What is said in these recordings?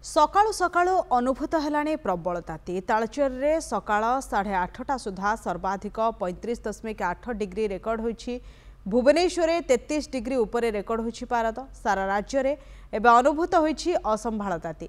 सकाळु सकाळु अनुभूत हेलाणी प्रबल ताती तालचेर सकाळ 8:30 सुधा सर्वाधिक 35.8 डिग्री रेकर्ड होईछि। भुवनेश्वर 33 डिग्री उपरे रेकर्ड होईछि पारद। सारा राज्य में एवं अनुभूत होईछि असंभाळ ताती।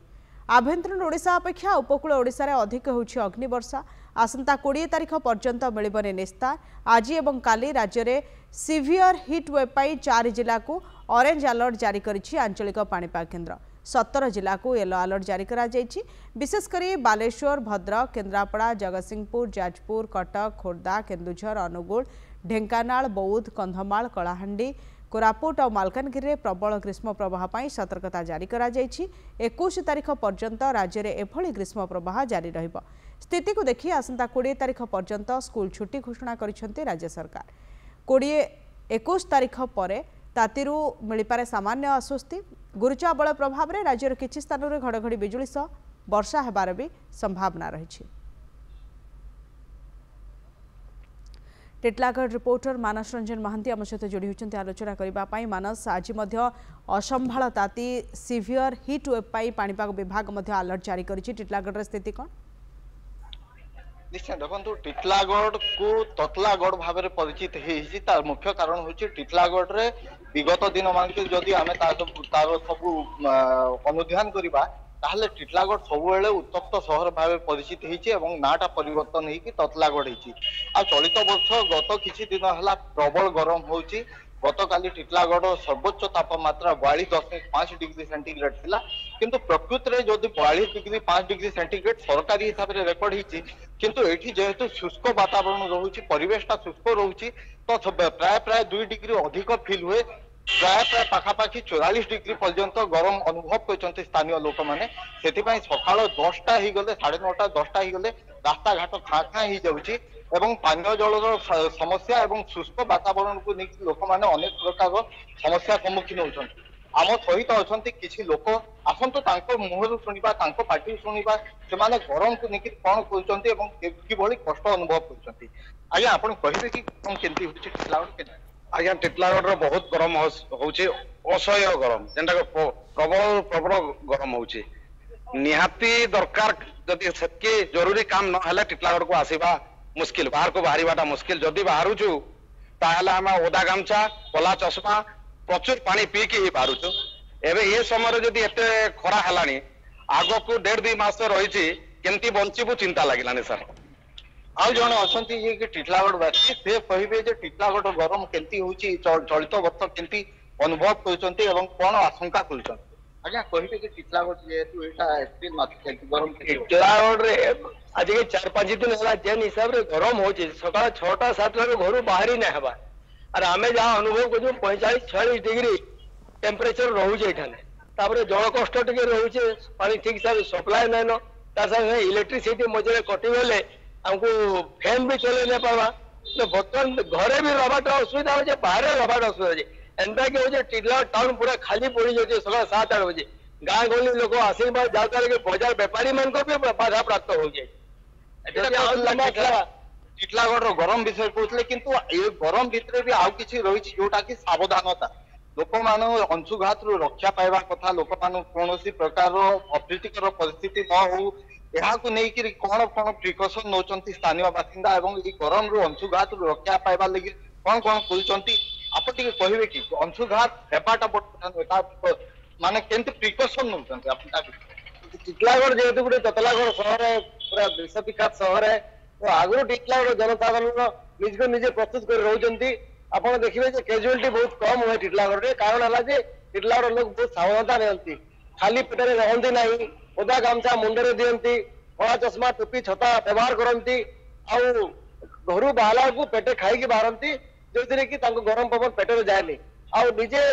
आभ्यंतरीण ओडिशा अपेक्षा उपकूल ओडिशा अधिक होईछि अग्निवर्षा। आसंता 20 तारिख पर्यंत मिलिबने निस्तार। आज एवं काली राज्य में सिवियर हिट वेव पाई 4 जिला को ऑरेंज अलर्ट जारी करिछि आंचलिक पाणीपाग केन्द्र। 17 जिला को येलो अलर्ट जारी करा जायछि। विशेषकर बालेश्वर, भद्रक, केन्द्रापड़ा, जगतसिंहपुर, जाजपुर, कटक, खोर्धा, केन्दुझर, अनुगुल, ढेंकानाल, बौद्ध, कंधमाल, कलाहांडी, कोरापुट और मालकानगिरी प्रबल ग्रीष्म प्रवाह पाई सतर्कता जारी करा जायछि। 21 तारिख पर्यंत राज्य में एभली ग्रीष्म प्रवाह जारी रहिबो। स्थिति को देखि आसंता 20 तारिख पर्यंत स्कूल छुट्टी घोषणा करिसेंती राज्य सरकार। 21 तारिख पर तातीरू मिलिपारे सामान्य आश्वस्ति। गुरुचा बल प्रभाव में राज्यर किछि स्थान में घड़घड़ी बिजुली सह वर्षा हेबार भी संभावना रही। टिटलागढ़ रिपोर्टर मानस रंजन महांती आम सहित जोड़ी होती आलोचना करने। मानस आज असंभाळ ताती सिवियर हिट वेव पाई पाणीपाग विभाग अलर्ट जारी करिछि। टिटलागढ़ स्थिति कौन? निश्चय देखो टिटलागढ़ को ततलागढ़ भाव में परिचित है। तार मुख्य कारण हूँ टिटलागढ़ रे विगत दिन मान जदि आम तार सब अनुध्यान करवा ताहले टिटलागढ़ सबुबले उत्तप्त सहर भाव परिचित होती नाटा परिवर्तन होगी ततलागढ़ होती। आ चलित वर्ष गत किछि दिन है प्रबल गरम होची। गतकाली टिटलागढ़ सर्वोच्च तापमात्रा 42.5 डिग्री सेंटीग्रेड थिला, किंतु प्रकृति में जदि 42.5 डिग्री सेंटीग्रेड सरकारी हिसाब से रेकर्ड होती, किंतु एठी जेहेतु शुष्क वातावरण रोचे, परिवेशटा शुष्क रोचे, तो प्राय प्राय 2 डिग्री अधिक फिल हुए। प्राय प्राय पाखापाखि 44 डिग्री पर्यंत गरम अनुभव करते स्थानीय लोक मैंने। से सका 10टा ही गले 9:30 10टा ही गले रास्ता घाट खाँ खाँ ही जाऊँगी एवं पानीय जलर समस्या एवं शुष्क वातावरण को लेकिन लोक मैंने अनेक प्रकार समस्या सम्मुखीन होती। आम सहित अच्छा किसी लोक आसतु मुहर शुणा पार्टी शुणा से गरम को लेकिन कौन कर कष्ट अनुभव कर। आज्ञा आप कहे कि केमती आज्ञा टिटलागढ़ बहुत गरम होचे, असह्य गरम जेनटा प्रबल प्रबल गरम होचे। निहाती दरकार जदि सेतके जरूरी काम न हला टिटलागढ़ को आसीबा मुश्किल, बाहर को बाहरीबाटा मुश्किल। जदि बाहरुचु ताहले आम ओदा गामछा पला चश्मा प्रचुर पानी पी के ही बाहरुचु। एबे ये समय जदि एते खरा हलानी आगो को 1.5-2 मास रही केमती बंचीबु चिंता लागिलानी सर। आउ जन अच्छा ये कि टिटलागढ़ बासी से कहे टिटलागढ़ गरम केमती होची चलित वर्ष केमती अनुभव करछंती एवं कौन आशंका करछंती। आज्ञा कहे कि टिटलागढ़ जेहेतु एटा एक्सट्रीम मात्रा गरम टिटलागढ़ रे आज 4-5 दिन होला जेन हिसाब रे गरम होची सकाळ 6टा-7 रे घर बाहरी ना हेबा। और आमे जहाँ अनुभव कर 45-46 डिग्री टेम्परेचर रोचे एठाने। तापर जल कष्ट टिके रोचे, पानी ठीक हिसाब सप्लाई नाइन, संगे इलेक्ट्रिसिटी मझे कटिगले हमको फैन भी चले नहीं पावा। तो बर्तमान घरे भी रबाटा असुविधा हो, बाहर रबाटा असुविधा हो। एनता कि हो टिटलागढ़ टाउन पूरा खाली पड़ी जाए सका 7-8 बजे। गाँ गली लोक आशीर्वाद जाता बजार बेपारी मान भी बाधा प्राप्त हो जाए। टिटलागढ़ गरम विषय कहते किंतु ये गरम भितर भी आउ किछि रही जोटा कि सावधानता लोक मान अंशुघात रक्षा पाइबा कथा। लोक मान कौन प्रकार अप्रीतिकर परिस्थिति न हो यहाँ को लेकिन कौन कौन प्रिकसन नौचंती स्थानीय बासिंदा एवं ये गरम रु अंशुघात रक्षा पाइबा लगी कौन कौन करछंती आप टिके कहिबे कि अंशुघात हेबाटा माने केंते प्रिकसन नौचंती आप टिटलागढ़ जेहेतु गोटे ततलागढ़ सहर है, पूरा विश्वविख्यात सहर है, तो आगु टिटलागढ़ जनसाधारण निज को निजे प्रस्तुत कर रोचंती। आपण देखिबे जे कैजुअलिटी बहुत कम हुए टिटलागढ़ रे। कारण हला जे टिटलागढ़ लोग बहुत सावधानता रहंती, खाली पेटरे रहंती नहीं, ओदा गामछा मुंडरे दियंती, कला चश्मा टोपी छता व्यवहार करंती, आउ घरु बाहला को पेटे खाई के बाहरंती जोथिरे कि तांको गरम पवन पेटरे जायनी। आउ निजे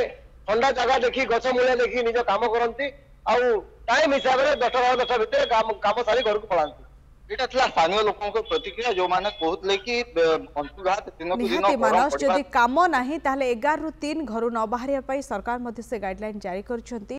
ठंडा जगह देखी गछ मूले देखी निज काम करंती, आउ टाइम हिसाब से 10:10 भितर काम सारी घर को पलांती। एटा थला स्थानीय लोकों को प्रतिक्रिया जो माने कहतले कि अंशुघात दिन को दिन मानस जदि काम नाही ताहले 11 रु 3 घर न बाहरिया पाई सरकार मध्य से गाइडलाइन जारी करछंती।